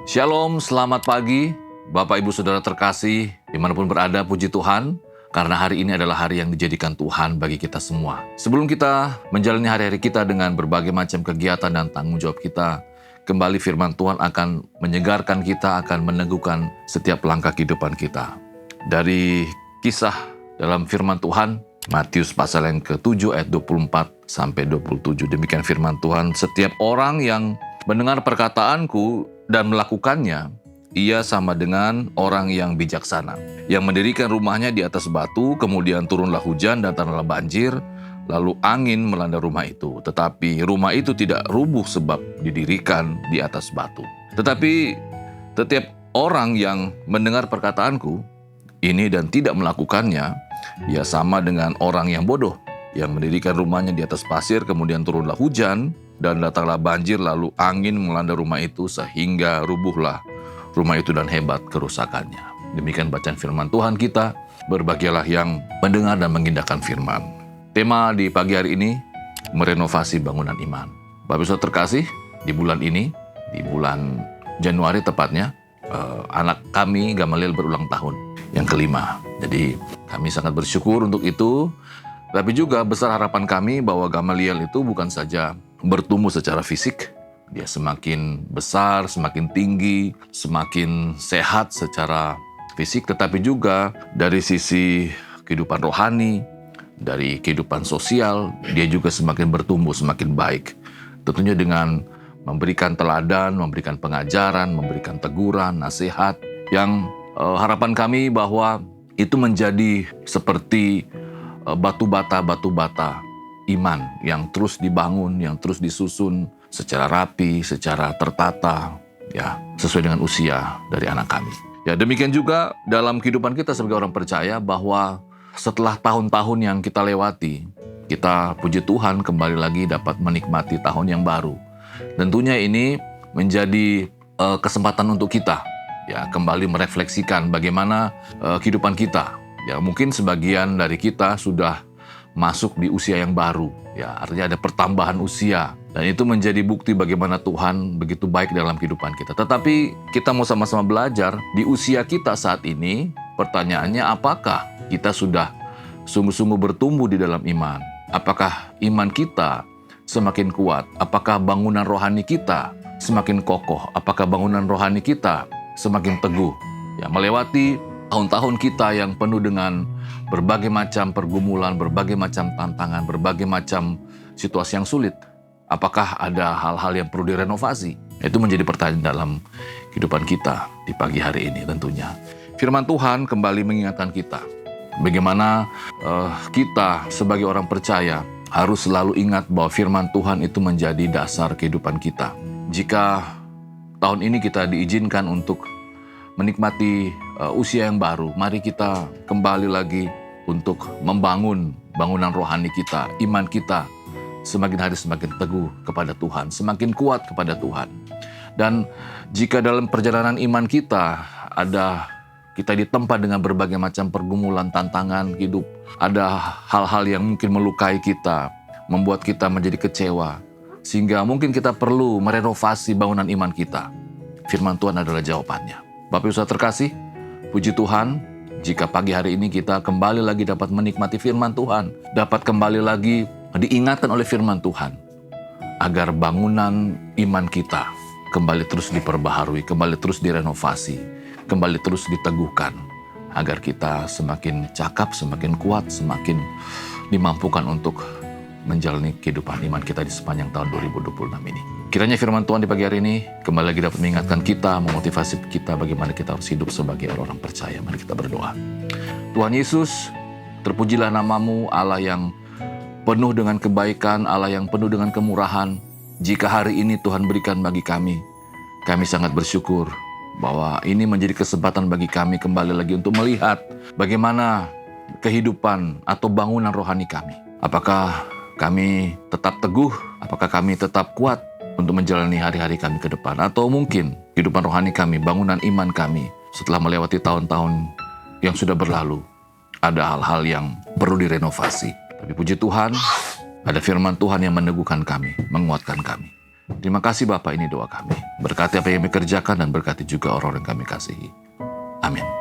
Shalom, selamat pagi, Bapak Ibu Saudara terkasih, dimanapun berada, puji Tuhan, karena hari ini adalah hari yang dijadikan Tuhan bagi kita semua. Sebelum kita menjalani hari-hari kita dengan berbagai macam kegiatan dan tanggung jawab kita, kembali firman Tuhan akan menyegarkan kita, akan meneguhkan setiap langkah kehidupan kita. Dari kisah dalam firman Tuhan, Matius pasal yang ke-7 ayat 24 sampai 27, demikian firman Tuhan, setiap orang yang mendengar perkataanku dan melakukannya, ia sama dengan orang yang bijaksana, yang mendirikan rumahnya di atas batu, kemudian turunlah hujan dan tanahlah banjir, lalu angin melanda rumah itu. Tetapi rumah itu tidak rubuh sebab didirikan di atas batu. Tetapi setiap orang yang mendengar perkataanku ini dan tidak melakukannya, ia sama dengan orang yang bodoh, yang mendirikan rumahnya di atas pasir, kemudian turunlah hujan, dan datanglah banjir, lalu angin melanda rumah itu sehingga rubuhlah rumah itu dan hebat kerusakannya. Demikian bacaan firman Tuhan kita. Berbahagialah yang mendengar dan mengindahkan firman. Tema di pagi hari ini, merenovasi bangunan iman. Bapak Ibu terkasih, di bulan ini, di bulan Januari tepatnya, anak kami Gamaliel berulang tahun yang kelima. Jadi kami sangat bersyukur untuk itu. Tapi juga besar harapan kami bahwa Gamaliel itu bukan saja bertumbuh secara fisik, dia semakin besar, semakin tinggi, semakin sehat secara fisik, tetapi juga dari sisi kehidupan rohani, dari kehidupan sosial, dia juga semakin bertumbuh, semakin baik. Tentunya dengan memberikan teladan, memberikan pengajaran, memberikan teguran, nasihat, yang harapan kami bahwa itu menjadi seperti batu bata iman yang terus dibangun, yang terus disusun secara rapi, secara tertata, ya, sesuai dengan usia dari anak kami. Ya, demikian juga dalam kehidupan kita sebagai orang percaya bahwa setelah tahun-tahun yang kita lewati, kita puji Tuhan kembali lagi dapat menikmati tahun yang baru. Tentunya ini menjadi kesempatan untuk kita, ya, kembali merefleksikan bagaimana kehidupan kita. Ya, mungkin sebagian dari kita sudah masuk di usia yang baru, ya, artinya ada pertambahan usia, dan itu menjadi bukti bagaimana Tuhan begitu baik dalam kehidupan kita. Tetapi kita mau sama-sama belajar di usia kita saat ini. Pertanyaannya, apakah kita sudah sungguh-sungguh bertumbuh di dalam iman? Apakah iman kita semakin kuat? Apakah bangunan rohani kita semakin kokoh? Apakah bangunan rohani kita semakin teguh? Ya, melewati tahun-tahun kita yang penuh dengan berbagai macam pergumulan, berbagai macam tantangan, berbagai macam situasi yang sulit. Apakah ada hal-hal yang perlu direnovasi? Itu menjadi pertanyaan dalam kehidupan kita di pagi hari ini tentunya. Firman Tuhan kembali mengingatkan kita bagaimana kita sebagai orang percaya harus selalu ingat bahwa firman Tuhan itu menjadi dasar kehidupan kita. Jika tahun ini kita diizinkan untuk menikmati usia yang baru, mari kita kembali lagi untuk membangun bangunan rohani kita, iman kita semakin hari semakin teguh kepada Tuhan, semakin kuat kepada Tuhan. Dan jika dalam perjalanan iman kita kita ditempa dengan berbagai macam pergumulan, tantangan hidup, ada hal-hal yang mungkin melukai kita, membuat kita menjadi kecewa, sehingga mungkin kita perlu merenovasi bangunan iman kita. Firman Tuhan adalah jawabannya. Bapak Ibu Saudara terkasih, puji Tuhan, jika pagi hari ini kita kembali lagi dapat menikmati firman Tuhan, dapat kembali lagi diingatkan oleh firman Tuhan, agar bangunan iman kita kembali terus diperbaharui, kembali terus direnovasi, kembali terus diteguhkan, agar kita semakin cakap, semakin kuat, semakin dimampukan untuk menjalani kehidupan iman kita di sepanjang tahun 2026 ini. Kiranya firman Tuhan di pagi hari ini kembali lagi dapat mengingatkan kita, memotivasi kita bagaimana kita harus hidup sebagai orang percaya. Mari kita berdoa. Tuhan Yesus, terpujilah namamu, Allah yang penuh dengan kebaikan, Allah yang penuh dengan kemurahan. Jika hari ini Tuhan berikan bagi kami sangat bersyukur bahwa ini menjadi kesempatan bagi kami kembali lagi untuk melihat bagaimana kehidupan atau bangunan rohani kami. Apakah kami tetap teguh? Apakah kami tetap kuat untuk menjalani hari-hari kami ke depan? Atau mungkin kehidupan rohani kami, bangunan iman kami setelah melewati tahun-tahun yang sudah berlalu, ada hal-hal yang perlu direnovasi. Tapi puji Tuhan, ada firman Tuhan yang meneguhkan kami, menguatkan kami. Terima kasih Bapak, ini doa kami. Berkati apa yang kami kerjakan dan berkati juga orang-orang yang kami kasihi. Amin.